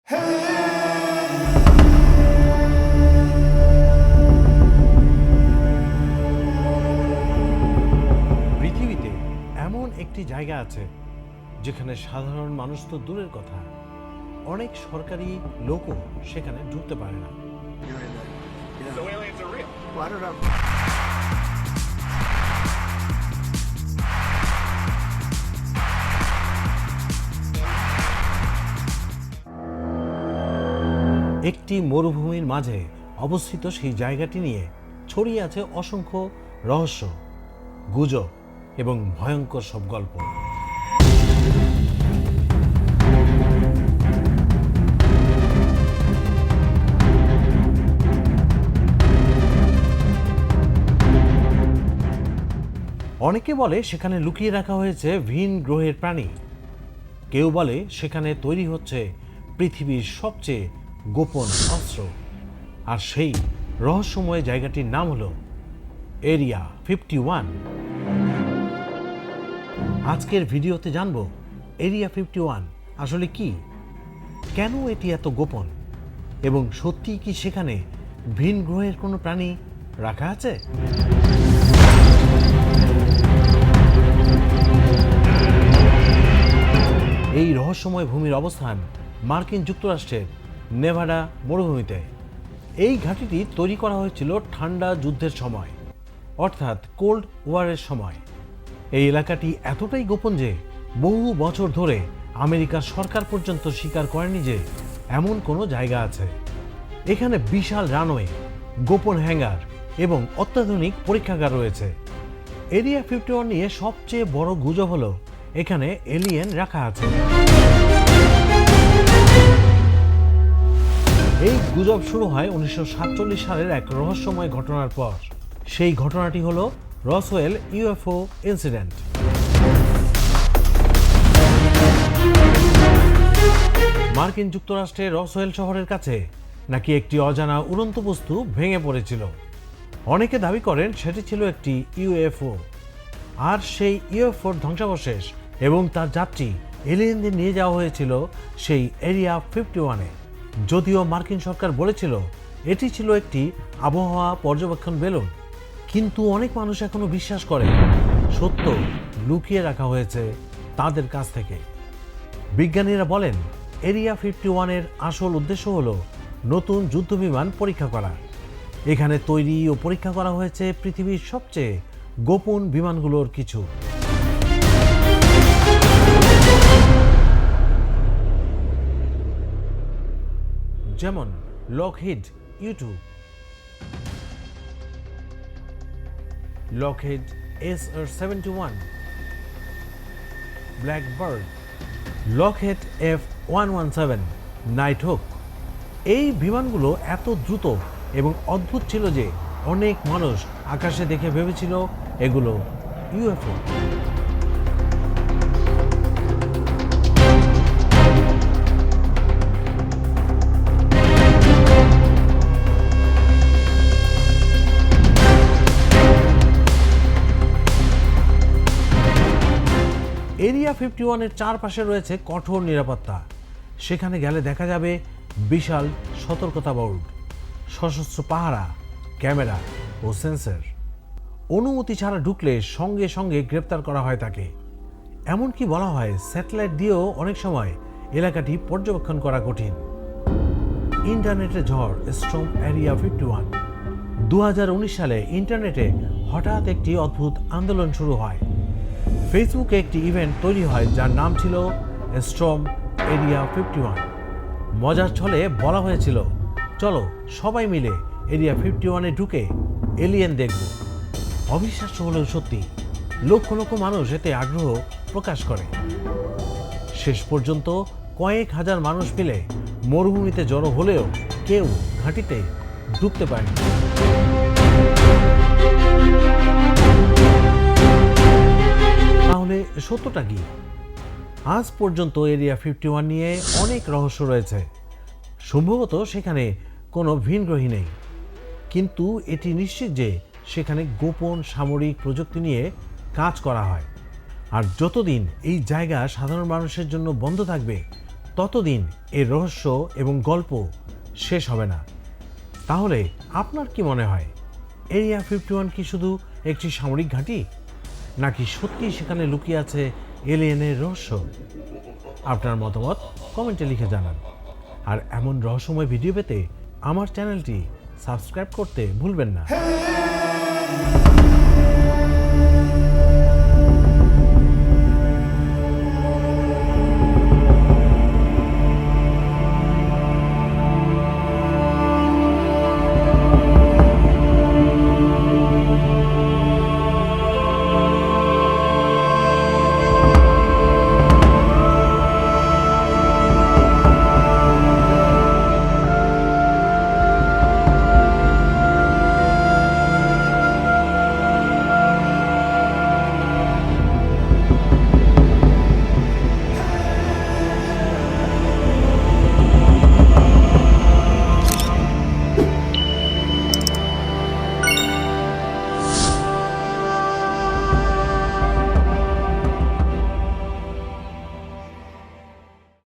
পৃথিবীতে এমন একটি জায়গা আছে যেখানে সাধারণ মানুষ তো দূরের কথা, অনেক সরকারি লোকও সেখানে ঢুকতে পারে না। So aliens are real. Well, I don't know. একটি মরুভূমির মাঝে অবস্থিত সেই জায়গাটি নিয়ে ছড়িয়ে আছে অসংখ্য রহস্য, গুজব এবং ভয়ঙ্কর সব গল্প। অনেকে বলে সেখানে লুকিয়ে রাখা হয়েছে ভিন গ্রহের প্রাণী, কেউ বলে সেখানে তৈরি হচ্ছে পৃথিবীর সবচেয়ে গোপন অস্ত্র। আর সেই রহস্যময় জায়গাটির নাম হলো এরিয়া 51। আজকের ভিডিওতে জানবো এরিয়া 51 আসলে কি, কেন এটি এত গোপন, এবং সত্যি কি সেখানে ভিন গ্রহের কোনো প্রাণী রাখা আছে। এই রহস্যময় ভূমির অবস্থান মার্কিন যুক্তরাষ্ট্রের নেভাডা মরুভূমিতে। এই ঘাঁটিটি তৈরি করা হয়েছিল ঠান্ডা যুদ্ধের সময়, অর্থাৎ কোল্ড ওয়ারের সময়। এই এলাকাটি এতটাই গোপন যে বহু বছর ধরে আমেরিকার সরকার পর্যন্ত স্বীকার করেনি যে এমন কোনো জায়গা আছে। এখানে বিশাল রানওয়ে, গোপন হ্যাঙ্গার এবং অত্যাধুনিক পরীক্ষাগার রয়েছে। এরিয়া 51 নিয়ে সবচেয়ে বড় গুজব হলো এখানে এলিয়েন রাখা আছে। এই গুজব শুরু হয় 1947 সালের এক রহস্যময় ঘটনার পর। সেই ঘটনাটি হলো রসওয়েল ইউএফও ইনসিডেন্ট। মার্কিন যুক্তরাষ্ট্রের রসওয়েল শহরের কাছে নাকি একটি অজানা উড়ন্ত বস্তু ভেঙে পড়েছিল। অনেকে দাবি করেন সেটি ছিল একটি ইউএফও, আর সেই ইউএফওর ধ্বংসাবশেষ এবং তার যাত্রী এলিয়েনদের নিয়ে যাওয়া হয়েছিল সেই এরিয়া 51-এ। যদিও মার্কিন সরকার বলেছিল এটি ছিল একটি আবহাওয়া পর্যবেক্ষণ বেলুন, কিন্তু অনেক মানুষ এখনো বিশ্বাস করে সত্য লুকিয়ে রাখা হয়েছে তাদের কাছ থেকে। বিজ্ঞানীরা বলেন এরিয়া 51-এর আসল উদ্দেশ্য হলো নতুন যুদ্ধবিমান পরীক্ষা করা। এখানে তৈরি ও পরীক্ষা করা হয়েছে পৃথিবীর সবচেয়ে গোপন বিমানগুলোর কিছু। যেমন Lockheed U2, Lockheed SR-71, blackbird, Lockheed F117, Nighthawk. এই বিমানগুলো এত দ্রুত এবং অদ্ভুত ছিল যে অনেক মানুষ আকাশে দেখে ভেবেছিল এগুলো ইউএফও। এরিয়া 51-এর চারপাশে রয়েছে কঠোর নিরাপত্তা। সেখানে গেলে দেখা যাবে বিশাল সতর্কতা বোর্ড, সশস্ত্র পাহারা, ক্যামেরা ও সেন্সর। অনুমতি ছাড়া ঢুকলে সঙ্গে সঙ্গে গ্রেপ্তার করা হয় তাকে। এমনকি বলা হয় স্যাটেলাইট দিয়েও অনেক সময় এলাকাটি পর্যবেক্ষণ করা কঠিন। ইন্টারনেটের ঝড় স্টর্ম এরিয়া 51। 2019 সালে ইন্টারনেটে হঠাৎ একটি অদ্ভুত আন্দোলন শুরু হয়। ফেসবুকে একটি ইভেন্ট তৈরি হয় যার নাম ছিল স্টর্ম এরিয়া 51। মজার ছলে বলা হয়েছিল চলো সবাই মিলে এরিয়া 51-এ ঢুকে এলিয়েন দেখব। অবিশ্বাস্য হলেও সত্যি, লক্ষ লক্ষ মানুষ এতে আগ্রহ প্রকাশ করে। শেষ পর্যন্ত কয়েক হাজার মানুষ মিলে মরুভূমিতে জড়ো হলেও কেউ ঘাঁটিতে ঢুকতে পারেনি। তাহলে সত্যটা কি? আজ পর্যন্ত এরিয়া 51 নিয়ে অনেক রহস্য রয়েছে। সম্ভবত সেখানে কোনো ভিনগ্রহী নেই, কিন্তু এটি নিশ্চিত যে সেখানে গোপন সামরিক প্রযুক্তি নিয়ে কাজ করা হয়। আর যতদিন এই জায়গা সাধারণ মানুষের জন্য বন্ধ থাকবে ততদিন এর রহস্য এবং গল্প শেষ হবে না। তাহলে আপনার কি মনে হয়, এরিয়া 51 কি শুধু একটি সামরিক ঘাঁটি, নাকি সত্যিই সেখানে লুকিয়ে আছে এলিয়েনের রহস্য? আপনার মতামত কমেন্টে লিখে জানান। আর এমন রহস্যময় ভিডিও পেতে আমার চ্যানেলটি সাবস্ক্রাইব করতে ভুলবেন না।